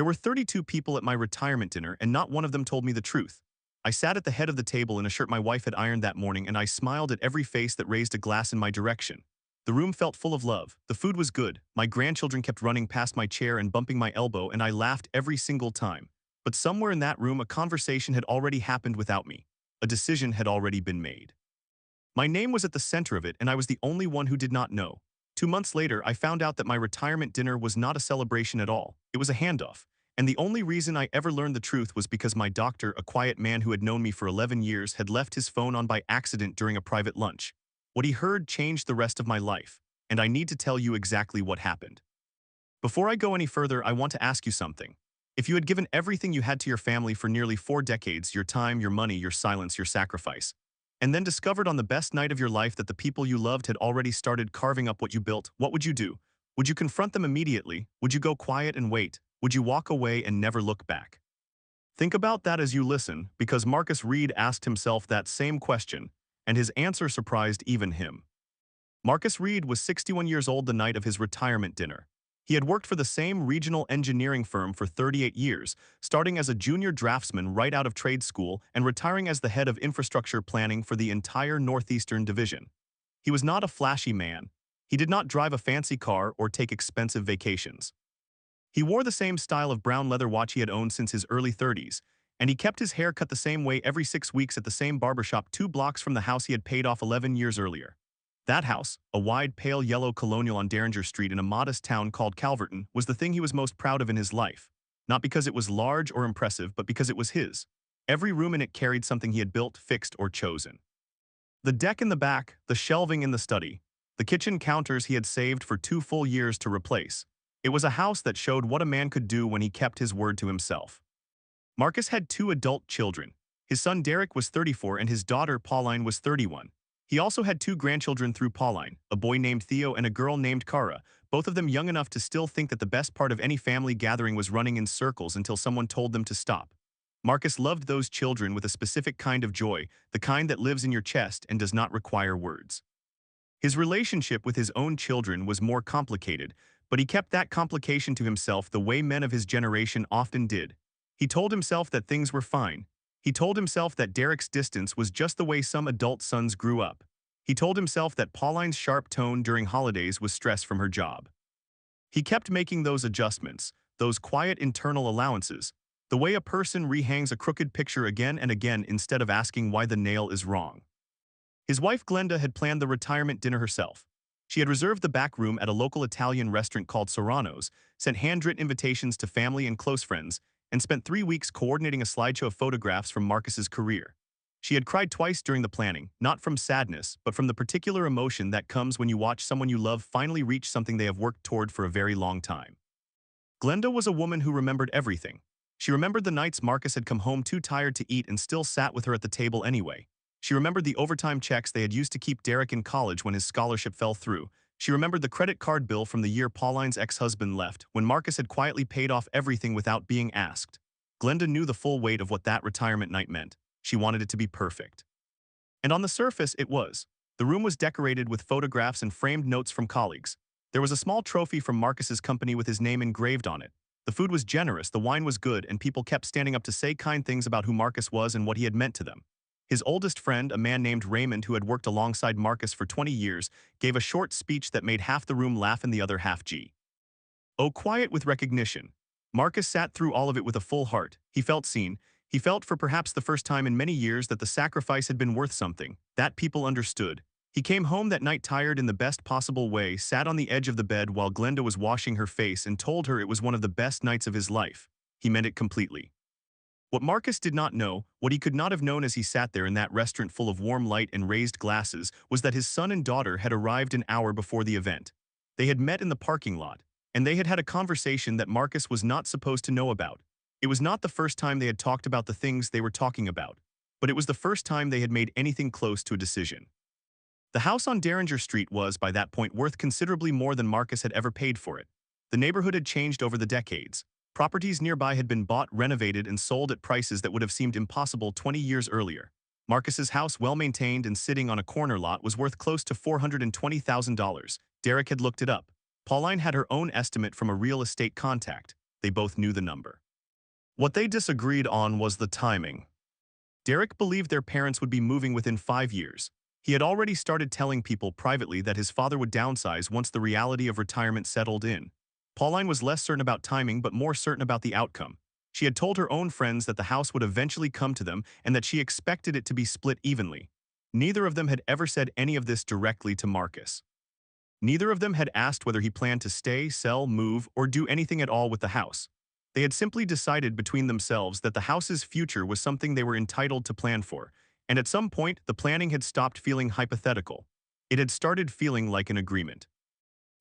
There were 32 people at my retirement dinner, and not one of them told me the truth. I sat at the head of the table in a shirt my wife had ironed that morning, and I smiled at every face that raised a glass in my direction. The room felt full of love. The food was good. My grandchildren kept running past my chair and bumping my elbow, and I laughed every single time. But somewhere in that room, a conversation had already happened without me. A decision had already been made. My name was at the center of it, and I was the only one who did not know. 2 months later, I found out that my retirement dinner was not a celebration at all. It was a handoff. And the only reason I ever learned the truth was because my doctor, a quiet man who had known me for 11 years, had left his phone on by accident during a private lunch. What he heard changed the rest of my life, and I need to tell you exactly what happened. Before I go any further, I want to ask you something. If you had given everything you had to your family for nearly 4 decades, your time, your money, your silence, your sacrifice, and then discovered on the best night of your life that the people you loved had already started carving up what you built, what would you do? Would you confront them immediately? Would you go quiet and wait? Would you walk away and never look back? Think about that as you listen, because Marcus Reid asked himself that same question, and his answer surprised even him. Marcus Reid was 61 years old the night of his retirement dinner. He had worked for the same regional engineering firm for 38 years, starting as a junior draftsman right out of trade school and retiring as the head of infrastructure planning for the entire Northeastern Division. He was not a flashy man. He did not drive a fancy car or take expensive vacations. He wore the same style of brown leather watch he had owned since his early 30s, and he kept his hair cut the same way every 6 weeks at the same barbershop 2 blocks from the house he had paid off 11 years earlier. That house, a wide, pale yellow colonial on Derringer Street in a modest town called Calverton, was the thing he was most proud of in his life. Not because it was large or impressive, but because it was his. Every room in it carried something he had built, fixed, or chosen. The deck in the back, the shelving in the study, the kitchen counters he had saved for 2 full years to replace. It was a house that showed what a man could do when he kept his word to himself. Marcus had 2 adult children. His son Derek was 34 and his daughter Pauline was 31. He also had 2 grandchildren through Pauline, a boy named Theo and a girl named Cara, both of them young enough to still think that the best part of any family gathering was running in circles until someone told them to stop. Marcus loved those children with a specific kind of joy, the kind that lives in your chest and does not require words. His relationship with his own children was more complicated, but he kept that complication to himself the way men of his generation often did. He told himself that things were fine. He told himself that Derek's distance was just the way some adult sons grew up. He told himself that Pauline's sharp tone during holidays was stress from her job. He kept making those adjustments, those quiet internal allowances, the way a person rehangs a crooked picture again and again instead of asking why the nail is wrong. His wife Glenda had planned the retirement dinner herself. She had reserved the back room at a local Italian restaurant called Serrano's, sent handwritten invitations to family and close friends, and spent 3 weeks coordinating a slideshow of photographs from Marcus's career. She had cried twice during the planning, not from sadness, but from the particular emotion that comes when you watch someone you love finally reach something they have worked toward for a very long time. Glenda was a woman who remembered everything. She remembered the nights Marcus had come home too tired to eat and still sat with her at the table anyway. She remembered the overtime checks they had used to keep Derek in college when his scholarship fell through. She remembered the credit card bill from the year Pauline's ex-husband left, when Marcus had quietly paid off everything without being asked. Glenda knew the full weight of what that retirement night meant. She wanted it to be perfect. And on the surface, it was. The room was decorated with photographs and framed notes from colleagues. There was a small trophy from Marcus's company with his name engraved on it. The food was generous, the wine was good, and people kept standing up to say kind things about who Marcus was and what he had meant to them. His oldest friend, a man named Raymond who had worked alongside Marcus for 20 years, gave a short speech that made half the room laugh and the other half gee. Oh, quiet with recognition. Marcus sat through all of it with a full heart. He felt seen. He felt for perhaps the first time in many years that the sacrifice had been worth something, that people understood. He came home that night tired in the best possible way, sat on the edge of the bed while Glenda was washing her face and told her it was one of the best nights of his life. He meant it completely. What Marcus did not know, what he could not have known as he sat there in that restaurant full of warm light and raised glasses, was that his son and daughter had arrived an hour before the event. They had met in the parking lot, and they had had a conversation that Marcus was not supposed to know about. It was not the first time they had talked about the things they were talking about, but it was the first time they had made anything close to a decision. The house on Derringer Street was, by that point, worth considerably more than Marcus had ever paid for it. The neighborhood had changed over the decades. Properties nearby had been bought, renovated, and sold at prices that would have seemed impossible 20 years earlier. Marcus's house, well-maintained and sitting on a corner lot, was worth close to $420,000. Derek had looked it up. Pauline had her own estimate from a real estate contact. They both knew the number. What they disagreed on was the timing. Derek believed their parents would be moving within 5 years. He had already started telling people privately that his father would downsize once the reality of retirement settled in. Pauline was less certain about timing but more certain about the outcome. She had told her own friends that the house would eventually come to them and that she expected it to be split evenly. Neither of them had ever said any of this directly to Marcus. Neither of them had asked whether he planned to stay, sell, move, or do anything at all with the house. They had simply decided between themselves that the house's future was something they were entitled to plan for, and at some point the planning had stopped feeling hypothetical. It had started feeling like an agreement.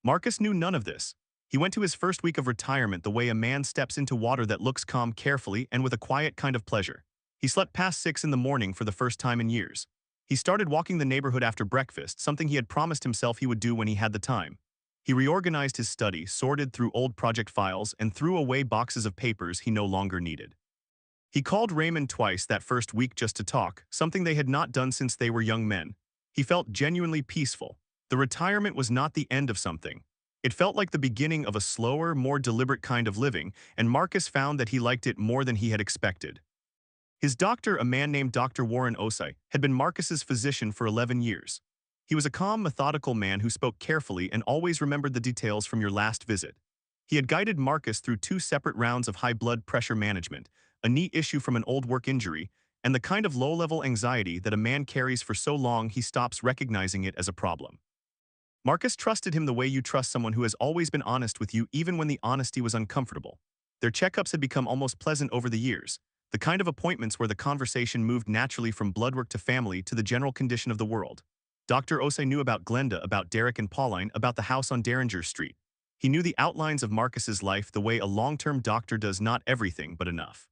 Marcus knew none of this. He went to his first week of retirement the way a man steps into water that looks calm carefully and with a quiet kind of pleasure. He slept past 6 in the morning for the first time in years. He started walking the neighborhood after breakfast, something he had promised himself he would do when he had the time. He reorganized his study, sorted through old project files, and threw away boxes of papers he no longer needed. He called Raymond twice that first week just to talk, something they had not done since they were young men. He felt genuinely peaceful. The retirement was not the end of something. It felt like the beginning of a slower, more deliberate kind of living, and Marcus found that he liked it more than he had expected. His doctor, a man named Dr. Warren Osai, had been Marcus's physician for 11 years. He was a calm, methodical man who spoke carefully and always remembered the details from your last visit. He had guided Marcus through 2 separate rounds of high blood pressure management, a knee issue from an old work injury, and the kind of low-level anxiety that a man carries for so long he stops recognizing it as a problem. Marcus trusted him the way you trust someone who has always been honest with you even when the honesty was uncomfortable. Their checkups had become almost pleasant over the years, the kind of appointments where the conversation moved naturally from blood work to family to the general condition of the world. Dr. Osei knew about Glenda, about Derek and Pauline, about the house on Derringer Street. He knew the outlines of Marcus's life the way a long-term doctor does, not everything but enough.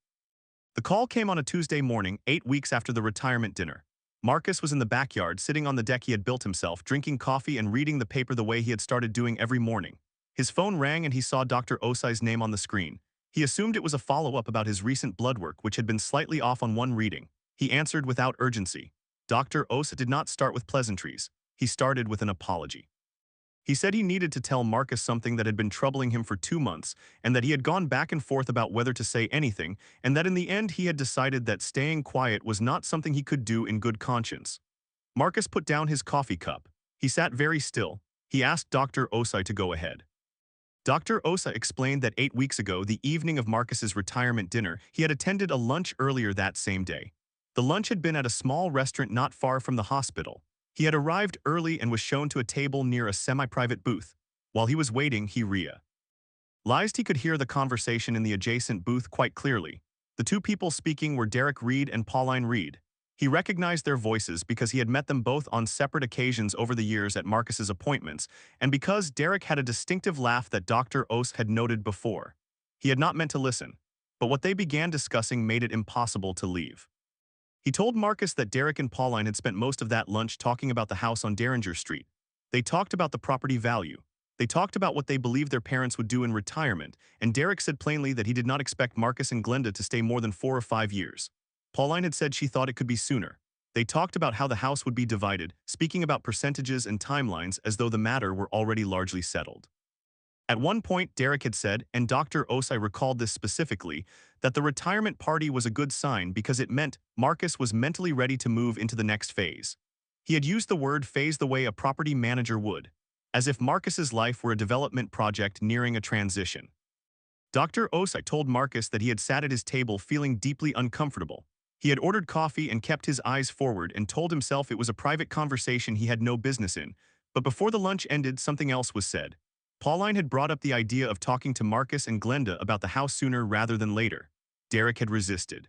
The call came on a Tuesday morning, 8 weeks after the retirement dinner. Marcus was in the backyard, sitting on the deck he had built himself, drinking coffee and reading the paper the way he had started doing every morning. His phone rang and he saw Dr. Osei's name on the screen. He assumed it was a follow-up about his recent blood work, which had been slightly off on one reading. He answered without urgency. Dr. Osei did not start with pleasantries. He started with an apology. He said he needed to tell Marcus something that had been troubling him for 2 months, and that he had gone back and forth about whether to say anything, and that in the end he had decided that staying quiet was not something he could do in good conscience. Marcus put down his coffee cup. He sat very still. He asked Dr. Osei to go ahead. Dr. Osei explained that 8 weeks ago, the evening of Marcus's retirement dinner, he had attended a lunch earlier that same day. The lunch had been at a small restaurant not far from the hospital. He had arrived early and was shown to a table near a semi-private booth. While he was waiting, he realized he could hear the conversation in the adjacent booth quite clearly. The 2 people speaking were Derek Reid and Pauline Reid. He recognized their voices because he had met them both on separate occasions over the years at Marcus's appointments, and because Derek had a distinctive laugh that Dr. Osei had noted before. He had not meant to listen, but what they began discussing made it impossible to leave. He told Marcus that Derek and Pauline had spent most of that lunch talking about the house on Derringer Street. They talked about the property value. They talked about what they believed their parents would do in retirement, and Derek said plainly that he did not expect Marcus and Glenda to stay more than 4 or 5 years. Pauline had said she thought it could be sooner. They talked about how the house would be divided, speaking about percentages and timelines as though the matter were already largely settled. At one point, Derek had said, and Dr. Osei recalled this specifically, that the retirement party was a good sign because it meant Marcus was mentally ready to move into the next phase. He had used the word phase the way a property manager would, as if Marcus's life were a development project nearing a transition. Dr. Osei told Marcus that he had sat at his table feeling deeply uncomfortable. He had ordered coffee and kept his eyes forward and told himself it was a private conversation he had no business in, but before the lunch ended, something else was said. Pauline had brought up the idea of talking to Marcus and Glenda about the house sooner rather than later. Derek had resisted.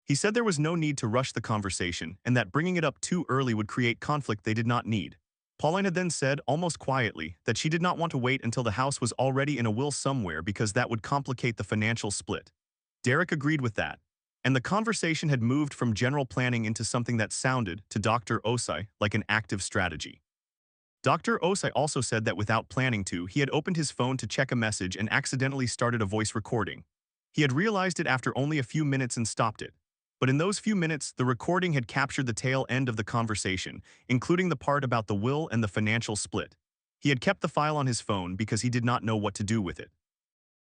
He said there was no need to rush the conversation and that bringing it up too early would create conflict they did not need. Pauline had then said, almost quietly, that she did not want to wait until the house was already in a will somewhere because that would complicate the financial split. Derek agreed with that, and the conversation had moved from general planning into something that sounded, to Dr. Osei, like an active strategy. Dr. Osei also said that without planning to, he had opened his phone to check a message and accidentally started a voice recording. He had realized it after only a few minutes and stopped it. But in those few minutes, the recording had captured the tail end of the conversation, including the part about the will and the financial split. He had kept the file on his phone because he did not know what to do with it.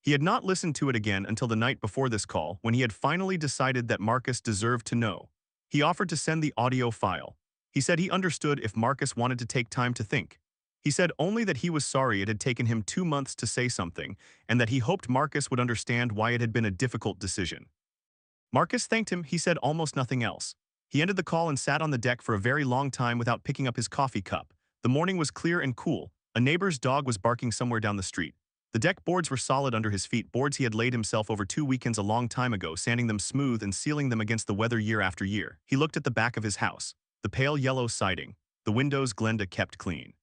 He had not listened to it again until the night before this call, when he had finally decided that Marcus deserved to know. He offered to send the audio file. He said he understood if Marcus wanted to take time to think. He said only that he was sorry it had taken him 2 months to say something, and that he hoped Marcus would understand why it had been a difficult decision. Marcus thanked him. He said almost nothing else. He ended the call and sat on the deck for a very long time without picking up his coffee cup. The morning was clear and cool. A neighbor's dog was barking somewhere down the street. The deck boards were solid under his feet, boards he had laid himself over 2 weekends a long time ago, sanding them smooth and sealing them against the weather year after year. He looked at the back of his house. The pale yellow siding. The windows Glenda kept clean.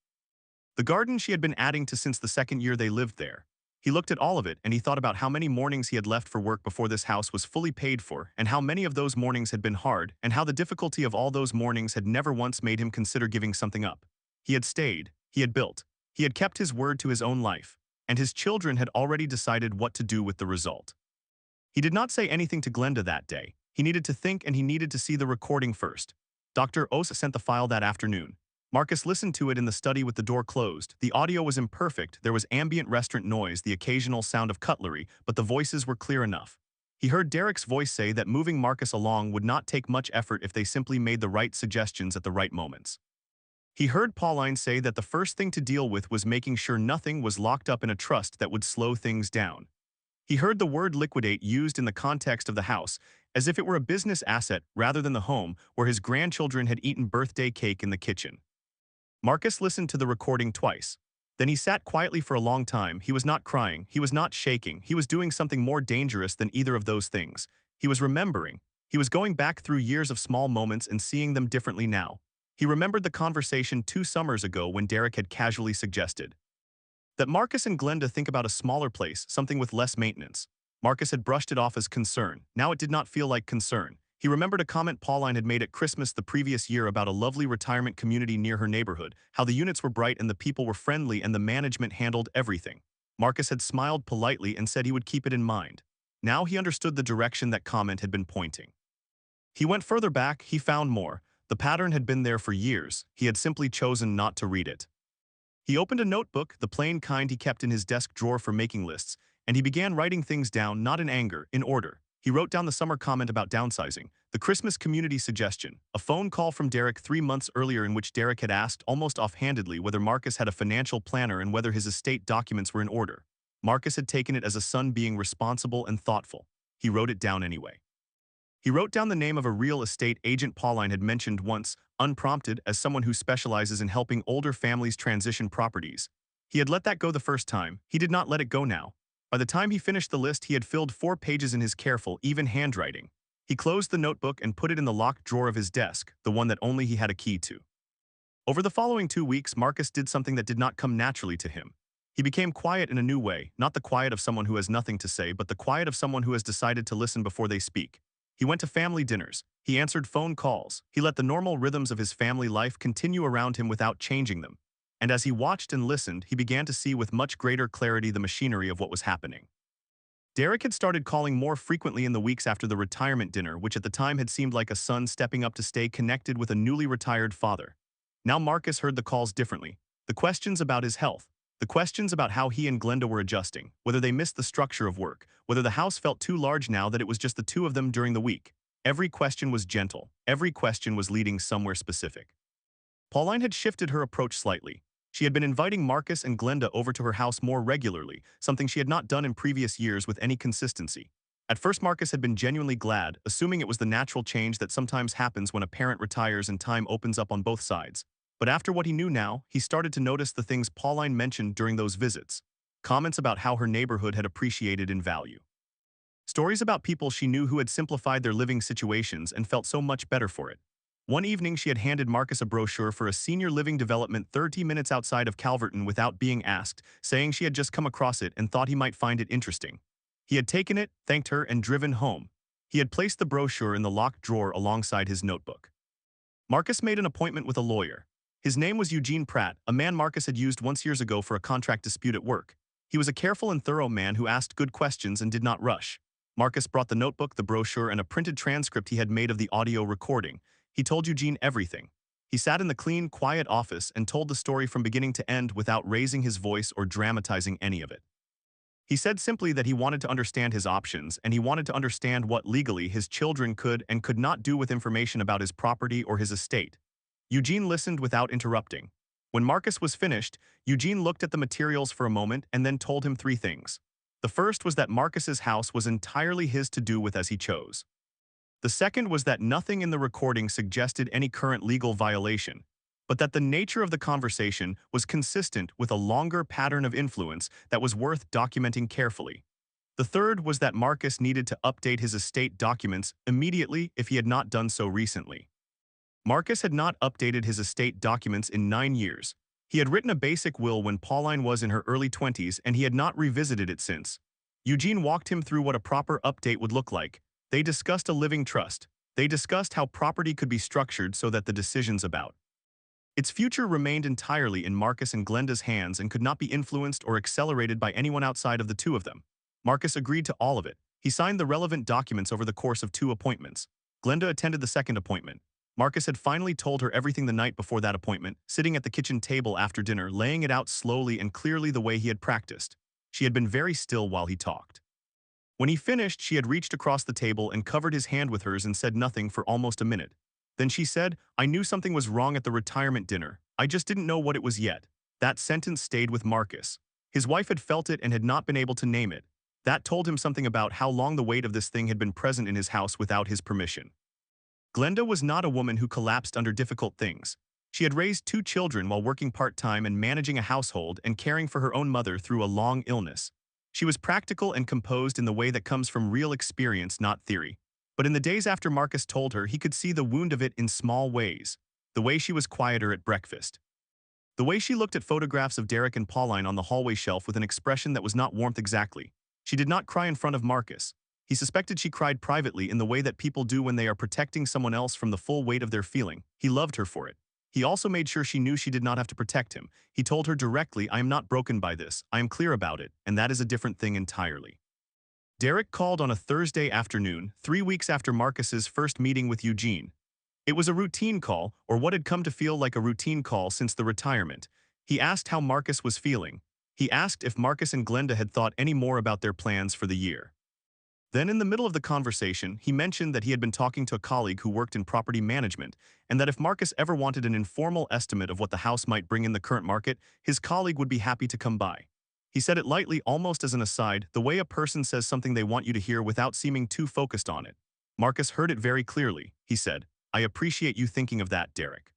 The garden she had been adding to since the second year they lived there. He looked at all of it and he thought about how many mornings he had left for work before this house was fully paid for, and how many of those mornings had been hard, and how the difficulty of all those mornings had never once made him consider giving something up. He had stayed, he had built, he had kept his word to his own life, and his children had already decided what to do with the result. He did not say anything to Glenda that day. He needed to think, and he needed to see the recording first. Dr. Osa sent the file that afternoon. Marcus listened to it in the study with the door closed. The audio was imperfect, there was ambient restaurant noise, the occasional sound of cutlery, but the voices were clear enough. He heard Derek's voice say that moving Marcus along would not take much effort if they simply made the right suggestions at the right moments. He heard Pauline say that the first thing to deal with was making sure nothing was locked up in a trust that would slow things down. He heard the word liquidate used in the context of the house, as if it were a business asset rather than the home where his grandchildren had eaten birthday cake in the kitchen. Marcus listened to the recording twice. Then he sat quietly for a long time. He was not crying, he was not shaking, he was doing something more dangerous than either of those things. He was remembering. He was going back through years of small moments and seeing them differently now. He remembered the conversation 2 summers ago when Derek had casually suggested that Marcus and Glenda think about a smaller place, something with less maintenance. Marcus had brushed it off as concern. Now it did not feel like concern. He remembered a comment Pauline had made at Christmas the previous year about a lovely retirement community near her neighborhood, how the units were bright and the people were friendly and the management handled everything. Marcus had smiled politely and said he would keep it in mind. Now he understood the direction that comment had been pointing. He went further back. He found more. The pattern had been there for years. He had simply chosen not to read it. He opened a notebook, the plain kind he kept in his desk drawer for making lists, and he began writing things down, not in anger, in order. He wrote down the summer comment about downsizing, the Christmas community suggestion, a phone call from Derek 3 months earlier in which Derek had asked almost offhandedly whether Marcus had a financial planner and whether his estate documents were in order. Marcus had taken it as a son being responsible and thoughtful. He wrote it down anyway. He wrote down the name of a real estate agent Pauline had mentioned once, unprompted, as someone who specializes in helping older families transition properties. He had let that go the first time. He did not let it go now. By the time he finished the list, he had filled 4 pages in his careful, even handwriting. He closed the notebook and put it in the locked drawer of his desk, the one that only he had a key to. Over the following 2 weeks, Marcus did something that did not come naturally to him. He became quiet in a new way, not the quiet of someone who has nothing to say, but the quiet of someone who has decided to listen before they speak. He went to family dinners. He answered phone calls. He let the normal rhythms of his family life continue around him without changing them. And as he watched and listened, he began to see with much greater clarity the machinery of what was happening. Derek had started calling more frequently in the weeks after the retirement dinner, which at the time had seemed like a son stepping up to stay connected with a newly retired father. Now Marcus heard the calls differently. The questions about his health, the questions about how he and Glenda were adjusting, whether they missed the structure of work, whether the house felt too large now that it was just the two of them during the week. Every question was gentle. Every question was leading somewhere specific. Pauline had shifted her approach slightly. She had been inviting Marcus and Glenda over to her house more regularly, something she had not done in previous years with any consistency. At first, Marcus had been genuinely glad, assuming it was the natural change that sometimes happens when a parent retires and time opens up on both sides. But after what he knew now, he started to notice the things Pauline mentioned during those visits. Comments about how her neighborhood had appreciated in value. Stories about people she knew who had simplified their living situations and felt so much better for it. One evening, she had handed Marcus a brochure for a senior living development 30 minutes outside of Calverton without being asked, saying she had just come across it and thought he might find it interesting. He had taken it, thanked her, and driven home. He had placed the brochure in the locked drawer alongside his notebook. Marcus made an appointment with a lawyer. His name was Eugene Pratt, a man Marcus had used once years ago for a contract dispute at work. He was a careful and thorough man who asked good questions and did not rush. Marcus brought the notebook, the brochure, and a printed transcript he had made of the audio recording. He told Eugene everything. He sat in the clean, quiet office and told the story from beginning to end without raising his voice or dramatizing any of it. He said simply that he wanted to understand his options and he wanted to understand what legally his children could and could not do with information about his property or his estate. Eugene listened without interrupting. When Marcus was finished, Eugene looked at the materials for a moment and then told him three things. The first was that Marcus's house was entirely his to do with as he chose. The second was that nothing in the recording suggested any current legal violation, but that the nature of the conversation was consistent with a longer pattern of influence that was worth documenting carefully. The third was that Marcus needed to update his estate documents immediately if he had not done so recently. Marcus had not updated his estate documents in 9 years. He had written a basic will when Pauline was in her early 20s and he had not revisited it since. Eugene walked him through what a proper update would look like. They discussed a living trust. They discussed how property could be structured so that the decisions about its future remained entirely in Marcus and Glenda's hands and could not be influenced or accelerated by anyone outside of the two of them. Marcus agreed to all of it. He signed the relevant documents over the course of 2 appointments. Glenda attended the second appointment. Marcus had finally told her everything the night before that appointment, sitting at the kitchen table after dinner, laying it out slowly and clearly the way he had practiced. She had been very still while he talked. When he finished, she had reached across the table and covered his hand with hers and said nothing for almost a minute. Then she said, "I knew something was wrong at the retirement dinner. I just didn't know what it was yet." That sentence stayed with Marcus. His wife had felt it and had not been able to name it. That told him something about how long the weight of this thing had been present in his house without his permission. Glenda was not a woman who collapsed under difficult things. She had raised 2 children while working part-time and managing a household and caring for her own mother through a long illness. She was practical and composed in the way that comes from real experience, not theory. But in the days after Marcus told her, he could see the wound of it in small ways. The way she was quieter at breakfast. The way she looked at photographs of Derek and Pauline on the hallway shelf with an expression that was not warmth exactly. She did not cry in front of Marcus. He suspected she cried privately in the way that people do when they are protecting someone else from the full weight of their feeling. He loved her for it. He also made sure she knew she did not have to protect him. He told her directly, "I am not broken by this. I am clear about it, and that is a different thing entirely." Derek called on a Thursday afternoon, 3 weeks after Marcus's first meeting with Eugene. It was a routine call, or what had come to feel like a routine call since the retirement. He asked how Marcus was feeling. He asked if Marcus and Glenda had thought any more about their plans for the year. Then in the middle of the conversation, he mentioned that he had been talking to a colleague who worked in property management, and that if Marcus ever wanted an informal estimate of what the house might bring in the current market, his colleague would be happy to come by. He said it lightly, almost as an aside, the way a person says something they want you to hear without seeming too focused on it. Marcus heard it very clearly. He said, "I appreciate you thinking of that, Derek.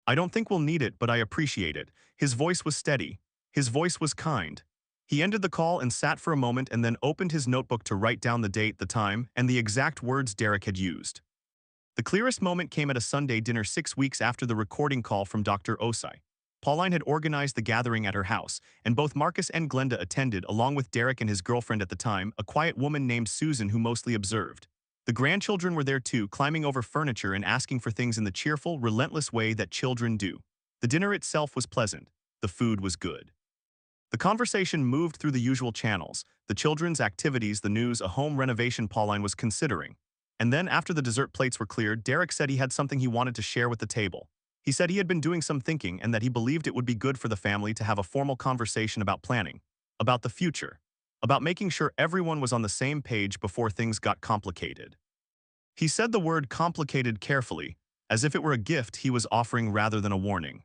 I don't think we'll need it, but I appreciate it." His voice was steady. His voice was kind. He ended the call and sat for a moment and then opened his notebook to write down the date, the time, and the exact words Derek had used. The clearest moment came at a Sunday dinner 6 weeks after the recording call from Dr. Osai. Pauline had organized the gathering at her house, and both Marcus and Glenda attended, along with Derek and his girlfriend at the time, a quiet woman named Susan who mostly observed. The grandchildren were there too, climbing over furniture and asking for things in the cheerful, relentless way that children do. The dinner itself was pleasant. The food was good. The conversation moved through the usual channels, the children's activities, the news, a home renovation Pauline was considering. And then after the dessert plates were cleared, Derek said he had something he wanted to share with the table. He said he had been doing some thinking and that he believed it would be good for the family to have a formal conversation about planning, about the future, about making sure everyone was on the same page before things got complicated. He said the word complicated carefully, as if it were a gift he was offering rather than a warning.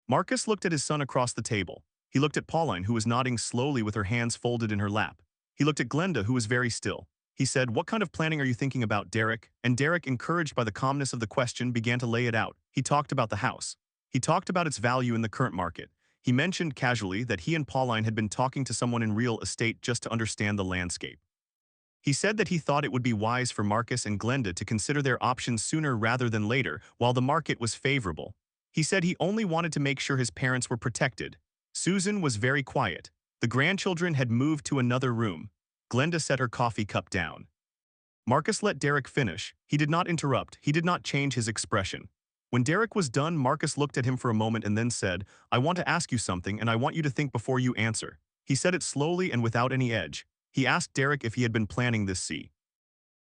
Marcus looked at his son across the table. He looked at Pauline, who was nodding slowly with her hands folded in her lap. He looked at Glenda, who was very still. He said, "What kind of planning are you thinking about, Derek?" And Derek, encouraged by the calmness of the question, began to lay it out. He talked about the house. He talked about its value in the current market. He mentioned casually that he and Pauline had been talking to someone in real estate just to understand the landscape. He said that he thought it would be wise for Marcus and Glenda to consider their options sooner rather than later, while the market was favorable. He said he only wanted to make sure his parents were protected. Susan was very quiet. The grandchildren had moved to another room. Glenda set her coffee cup down. Marcus let Derek finish. He did not interrupt. He did not change his expression. When Derek was done, Marcus looked at him for a moment and then said, "I want to ask you something and I want you to think before you answer." He said it slowly and without any edge. He asked Derek if he had been planning this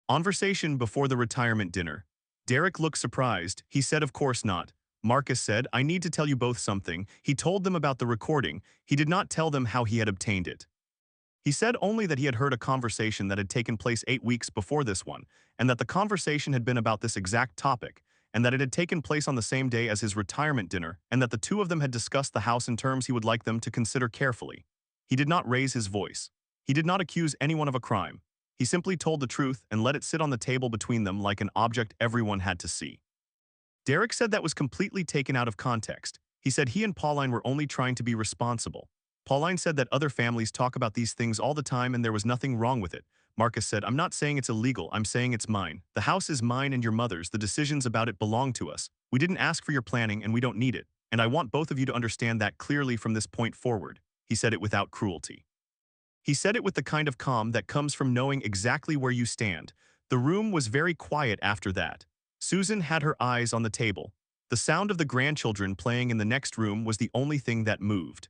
conversation before the retirement dinner. Derek looked surprised. He said, "Of course not." Marcus said, "I need to tell you both something." He told them about the recording. He did not tell them how he had obtained it. He said only that he had heard a conversation that had taken place 8 weeks before this one, and that the conversation had been about this exact topic, and that it had taken place on the same day as his retirement dinner, and that the two of them had discussed the house in terms he would like them to consider carefully. He did not raise his voice. He did not accuse anyone of a crime. He simply told the truth and let it sit on the table between them like an object everyone had to see. Derek said that was completely taken out of context. He said he and Pauline were only trying to be responsible. Pauline said that other families talk about these things all the time and there was nothing wrong with it. Marcus said, I'm not saying it's illegal, I'm saying it's mine. The house is mine and your mother's, the decisions about it belong to us. We didn't ask for your planning and we don't need it. And I want both of you to understand that clearly from this point forward. He said it without cruelty. He said it with the kind of calm that comes from knowing exactly where you stand. The room was very quiet after that. Susan had her eyes on the table. The sound of the grandchildren playing in the next room was the only thing that moved.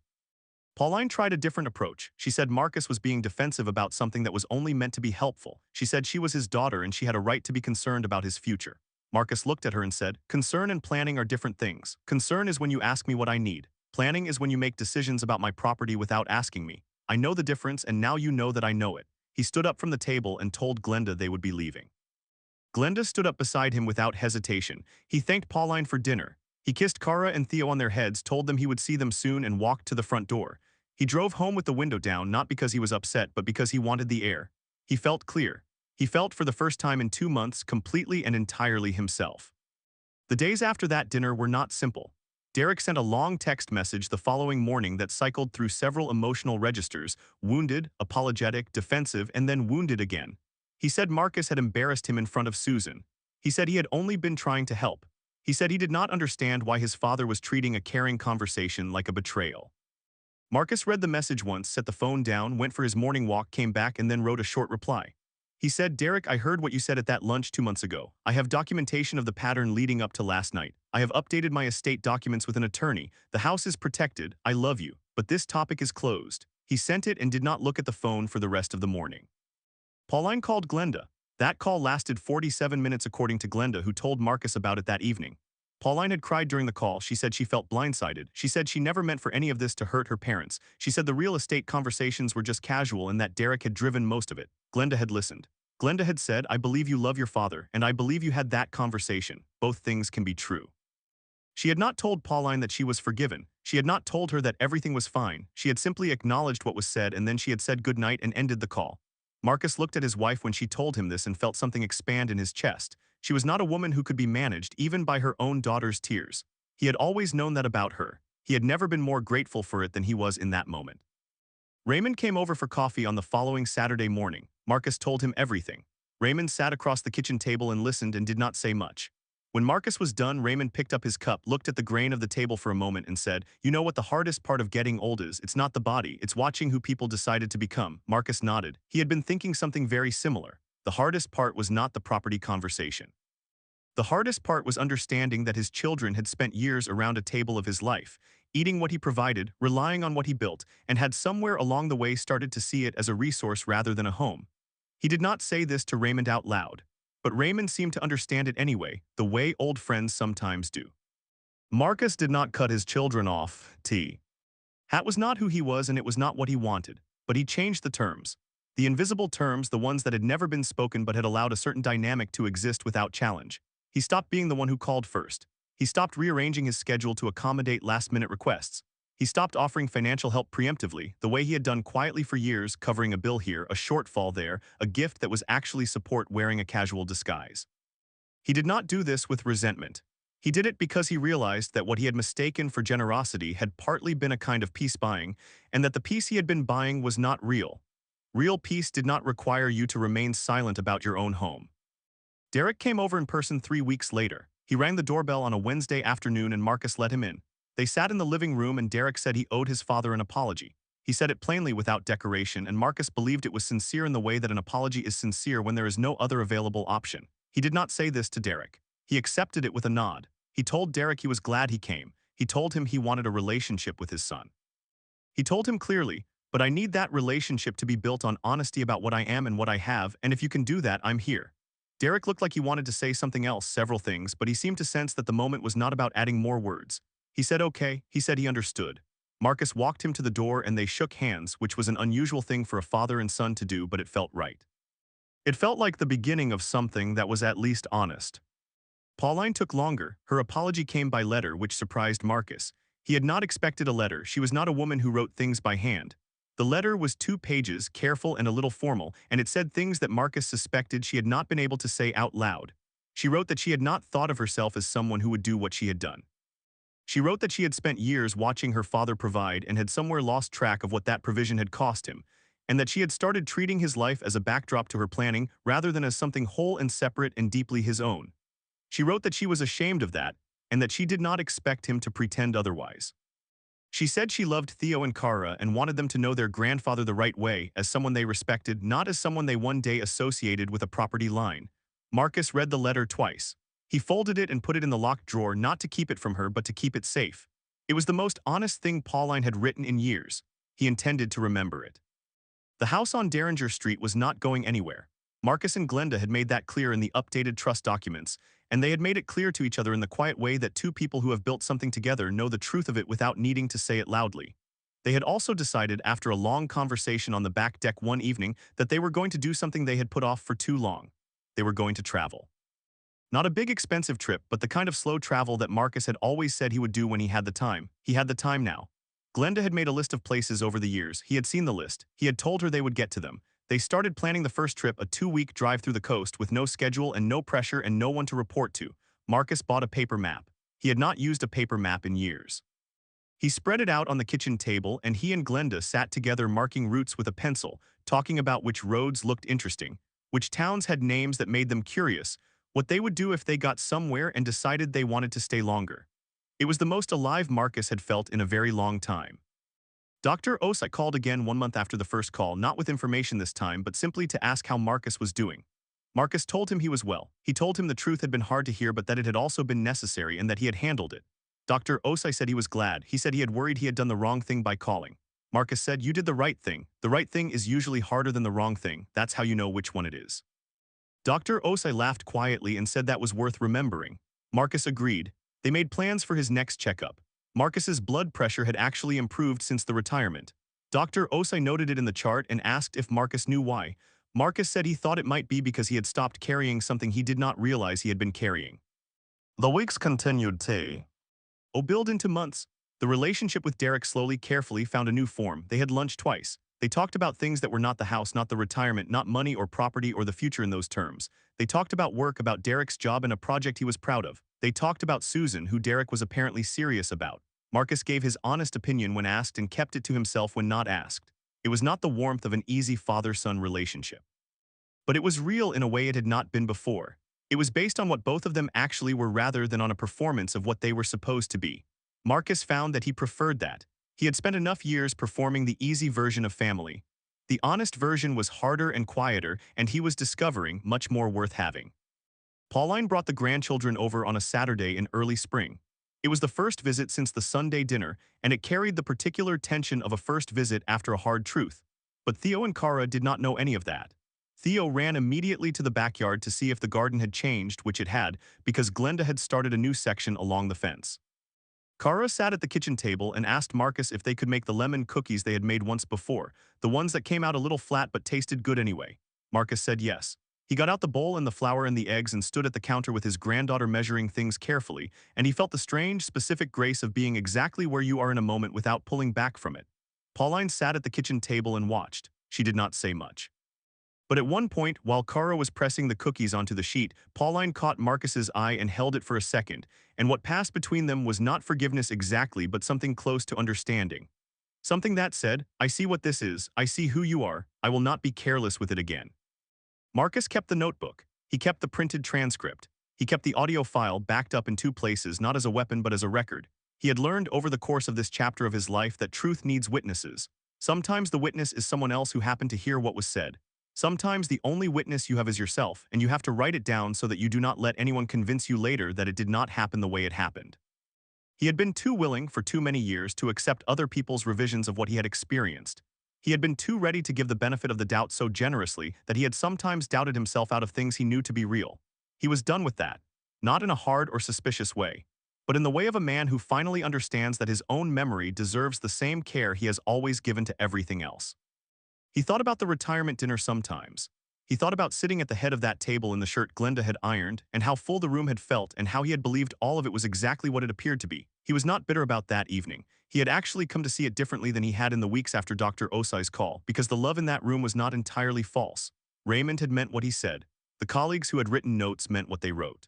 Pauline tried a different approach. She said Marcus was being defensive about something that was only meant to be helpful. She said she was his daughter and she had a right to be concerned about his future. Marcus looked at her and said, concern and planning are different things. Concern is when you ask me what I need. Planning is when you make decisions about my property without asking me. I know the difference and now you know that I know it. He stood up from the table and told Glenda they would be leaving. Glenda stood up beside him without hesitation. He thanked Pauline for dinner. He kissed Kara and Theo on their heads, told them he would see them soon and walked to the front door. He drove home with the window down, not because he was upset, but because he wanted the air. He felt clear. He felt for the first time in 2 months completely and entirely himself. The days after that dinner were not simple. Derek sent a long text message the following morning that cycled through several emotional registers: wounded, apologetic, defensive, and then wounded again. He said Marcus had embarrassed him in front of Susan. He said he had only been trying to help. He said he did not understand why his father was treating a caring conversation like a betrayal. Marcus read the message once, set the phone down, went for his morning walk, came back, and then wrote a short reply. He said, Derek, I heard what you said at that lunch 2 months ago. I have documentation of the pattern leading up to last night. I have updated my estate documents with an attorney. The house is protected. I love you. But this topic is closed. He sent it and did not look at the phone for the rest of the morning. Pauline called Glenda. That call lasted 47 minutes according to Glenda, who told Marcus about it that evening. Pauline had cried during the call. She said she felt blindsided. She said she never meant for any of this to hurt her parents. She said the real estate conversations were just casual and that Derek had driven most of it. Glenda had listened. Glenda had said, I believe you love your father, and I believe you had that conversation. Both things can be true. She had not told Pauline that she was forgiven. She had not told her that everything was fine. She had simply acknowledged what was said and then she had said goodnight and ended the call. Marcus looked at his wife when she told him this and felt something expand in his chest. She was not a woman who could be managed even by her own daughter's tears. He had always known that about her. He had never been more grateful for it than he was in that moment. Raymond came over for coffee on the following Saturday morning. Marcus told him everything. Raymond sat across the kitchen table and listened and did not say much. When Marcus was done, Raymond picked up his cup, looked at the grain of the table for a moment and said, you know what the hardest part of getting old is? It's not the body, it's watching who people decided to become. Marcus nodded. He had been thinking something very similar. The hardest part was not the property conversation. The hardest part was understanding that his children had spent years around a table of his life, eating what he provided, relying on what he built, and had somewhere along the way started to see it as a resource rather than a home. He did not say this to Raymond out loud, but Raymond seemed to understand it anyway, the way old friends sometimes do. Marcus did not cut his children off. That was not who he was and it was not what he wanted, but he changed the terms. The invisible terms, the ones that had never been spoken but had allowed a certain dynamic to exist without challenge. He stopped being the one who called first. He stopped rearranging his schedule to accommodate last-minute requests. He stopped offering financial help preemptively, the way he had done quietly for years, covering a bill here, a shortfall there, a gift that was actually support wearing a casual disguise. He did not do this with resentment. He did it because he realized that what he had mistaken for generosity had partly been a kind of peace buying, and that the peace he had been buying was not real. Real peace did not require you to remain silent about your own home. Derek came over in person 3 weeks later. He rang the doorbell on a Wednesday afternoon and Marcus let him in. They sat in the living room and Derek said he owed his father an apology. He said it plainly without decoration and Marcus believed it was sincere in the way that an apology is sincere when there is no other available option. He did not say this to Derek. He accepted it with a nod. He told Derek he was glad he came. He told him he wanted a relationship with his son. He told him clearly, but I need that relationship to be built on honesty about what I am and what I have, and if you can do that, I'm here. Derek looked like he wanted to say something else, several things, but he seemed to sense that the moment was not about adding more words. He said okay, he said he understood. Marcus walked him to the door and they shook hands, which was an unusual thing for a father and son to do, but it felt right. It felt like the beginning of something that was at least honest. Pauline took longer. Her apology came by letter, which surprised Marcus. He had not expected a letter. She was not a woman who wrote things by hand. The letter was 2 pages, careful and a little formal, and it said things that Marcus suspected she had not been able to say out loud. She wrote that she had not thought of herself as someone who would do what she had done. She wrote that she had spent years watching her father provide and had somewhere lost track of what that provision had cost him, and that she had started treating his life as a backdrop to her planning rather than as something whole and separate and deeply his own. She wrote that she was ashamed of that, and that she did not expect him to pretend otherwise. She said she loved Theo and Kara and wanted them to know their grandfather the right way, as someone they respected, not as someone they one day associated with a property line. Marcus read the letter twice. He folded it and put it in the locked drawer, not to keep it from her but to keep it safe. It was the most honest thing Pauline had written in years. He intended to remember it. The house on Derringer Street was not going anywhere. Marcus and Glenda had made that clear in the updated trust documents, and they had made it clear to each other in the quiet way that two people who have built something together know the truth of it without needing to say it loudly. They had also decided after a long conversation on the back deck one evening that they were going to do something they had put off for too long. They were going to travel. Not a big expensive trip, but the kind of slow travel that Marcus had always said he would do when he had the time. He had the time now. Glenda had made a list of places over the years. He had seen the list. He had told her they would get to them. They started planning the first trip, a 2-week drive through the coast with no schedule and no pressure and no one to report to. Marcus bought a paper map. He had not used a paper map in years. He spread it out on the kitchen table and he and Glenda sat together marking routes with a pencil, talking about which roads looked interesting, which towns had names that made them curious, what they would do if they got somewhere and decided they wanted to stay longer. It was the most alive Marcus had felt in a very long time. Dr. Osai called again 1 month after the first call, not with information this time, but simply to ask how Marcus was doing. Marcus told him he was well. He told him the truth had been hard to hear, but that it had also been necessary and that he had handled it. Dr. Osai said he was glad. He said he had worried he had done the wrong thing by calling. Marcus said, "You did the right thing. The right thing is usually harder than the wrong thing. That's how you know which one it is." Dr. Osai laughed quietly and said that was worth remembering. Marcus agreed. They made plans for his next checkup. Marcus's blood pressure had actually improved since the retirement. Dr. Osai noted it in the chart and asked if Marcus knew why. Marcus said he thought it might be because he had stopped carrying something he did not realize he had been carrying. The weeks continued to build into months. The relationship with Derek slowly, carefully found a new form. They had lunch twice. They talked about things that were not the house, not the retirement, not money or property or the future in those terms. They talked about work, about Derek's job and a project he was proud of. They talked about Susan, who Derek was apparently serious about. Marcus gave his honest opinion when asked and kept it to himself when not asked. It was not the warmth of an easy father-son relationship. But it was real in a way it had not been before. It was based on what both of them actually were rather than on a performance of what they were supposed to be. Marcus found that he preferred that. He had spent enough years performing the easy version of family. The honest version was harder and quieter, and he was discovering much more worth having. Pauline brought the grandchildren over on a Saturday in early spring. It was the first visit since the Sunday dinner, and it carried the particular tension of a first visit after a hard truth. But Theo and Kara did not know any of that. Theo ran immediately to the backyard to see if the garden had changed, which it had, because Glenda had started a new section along the fence. Kara sat at the kitchen table and asked Marcus if they could make the lemon cookies they had made once before, the ones that came out a little flat but tasted good anyway. Marcus said yes. He got out the bowl and the flour and the eggs and stood at the counter with his granddaughter measuring things carefully, and he felt the strange, specific grace of being exactly where you are in a moment without pulling back from it. Pauline sat at the kitchen table and watched. She did not say much. But at one point, while Kara was pressing the cookies onto the sheet, Pauline caught Marcus's eye and held it for a second, and what passed between them was not forgiveness exactly, but something close to understanding. Something that said, "I see what this is, I see who you are, I will not be careless with it again." Marcus kept the notebook. He kept the printed transcript. He kept the audio file backed up in 2 places, not as a weapon but as a record. He had learned over the course of this chapter of his life that truth needs witnesses. Sometimes the witness is someone else who happened to hear what was said. Sometimes the only witness you have is yourself, and you have to write it down so that you do not let anyone convince you later that it did not happen the way it happened. He had been too willing for too many years to accept other people's revisions of what he had experienced. He had been too ready to give the benefit of the doubt so generously that he had sometimes doubted himself out of things he knew to be real. He was done with that, not in a hard or suspicious way, but in the way of a man who finally understands that his own memory deserves the same care he has always given to everything else. He thought about the retirement dinner sometimes. He thought about sitting at the head of that table in the shirt Glenda had ironed, and how full the room had felt, and how he had believed all of it was exactly what it appeared to be. He was not bitter about that evening. He had actually come to see it differently than he had in the weeks after Dr. Osai's call, because the love in that room was not entirely false. Raymond had meant what he said. The colleagues who had written notes meant what they wrote.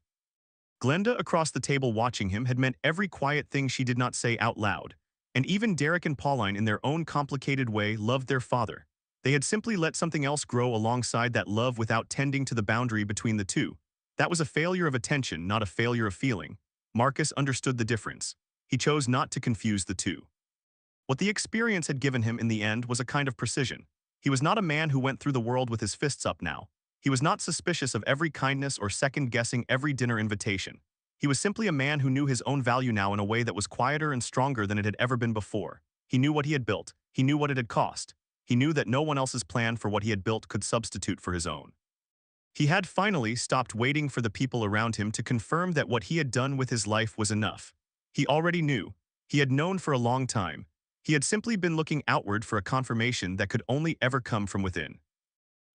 Glenda across the table watching him had meant every quiet thing she did not say out loud. And even Derek and Pauline, in their own complicated way, loved their father. They had simply let something else grow alongside that love without tending to the boundary between the two. That was a failure of attention, not a failure of feeling. Marcus understood the difference. He chose not to confuse the two. What the experience had given him in the end was a kind of precision. He was not a man who went through the world with his fists up now. He was not suspicious of every kindness or second-guessing every dinner invitation. He was simply a man who knew his own value now in a way that was quieter and stronger than it had ever been before. He knew what he had built. He knew what it had cost. He knew that no one else's plan for what he had built could substitute for his own. He had finally stopped waiting for the people around him to confirm that what he had done with his life was enough. He already knew. He had known for a long time. He had simply been looking outward for a confirmation that could only ever come from within.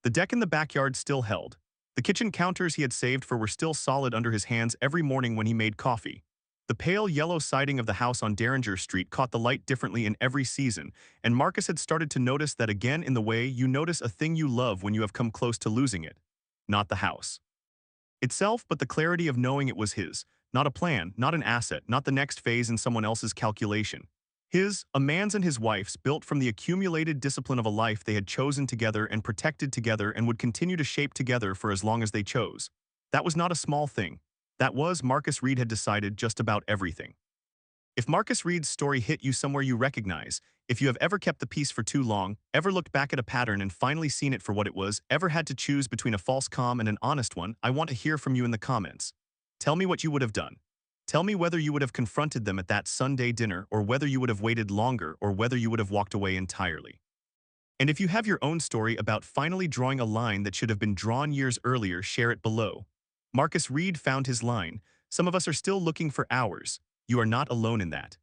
The deck in the backyard still held. The kitchen counters he had saved for were still solid under his hands every morning when he made coffee. The pale yellow siding of the house on Derringer Street caught the light differently in every season, and Marcus had started to notice that again in the way you notice a thing you love when you have come close to losing it. Not the house itself, but the clarity of knowing it was his. Not a plan, not an asset, not the next phase in someone else's calculation. His, a man's and his wife's, built from the accumulated discipline of a life they had chosen together and protected together and would continue to shape together for as long as they chose. That was not a small thing. That was, Marcus Reid had decided, just about everything. If Marcus Reid's story hit you somewhere you recognize, if you have ever kept the peace for too long, ever looked back at a pattern and finally seen it for what it was, ever had to choose between a false calm and an honest one, I want to hear from you in the comments. Tell me what you would have done. Tell me whether you would have confronted them at that Sunday dinner, or whether you would have waited longer, or whether you would have walked away entirely. And if you have your own story about finally drawing a line that should have been drawn years earlier, share it below. Marcus Reid found his line. Some of us are still looking for ours. You are not alone in that.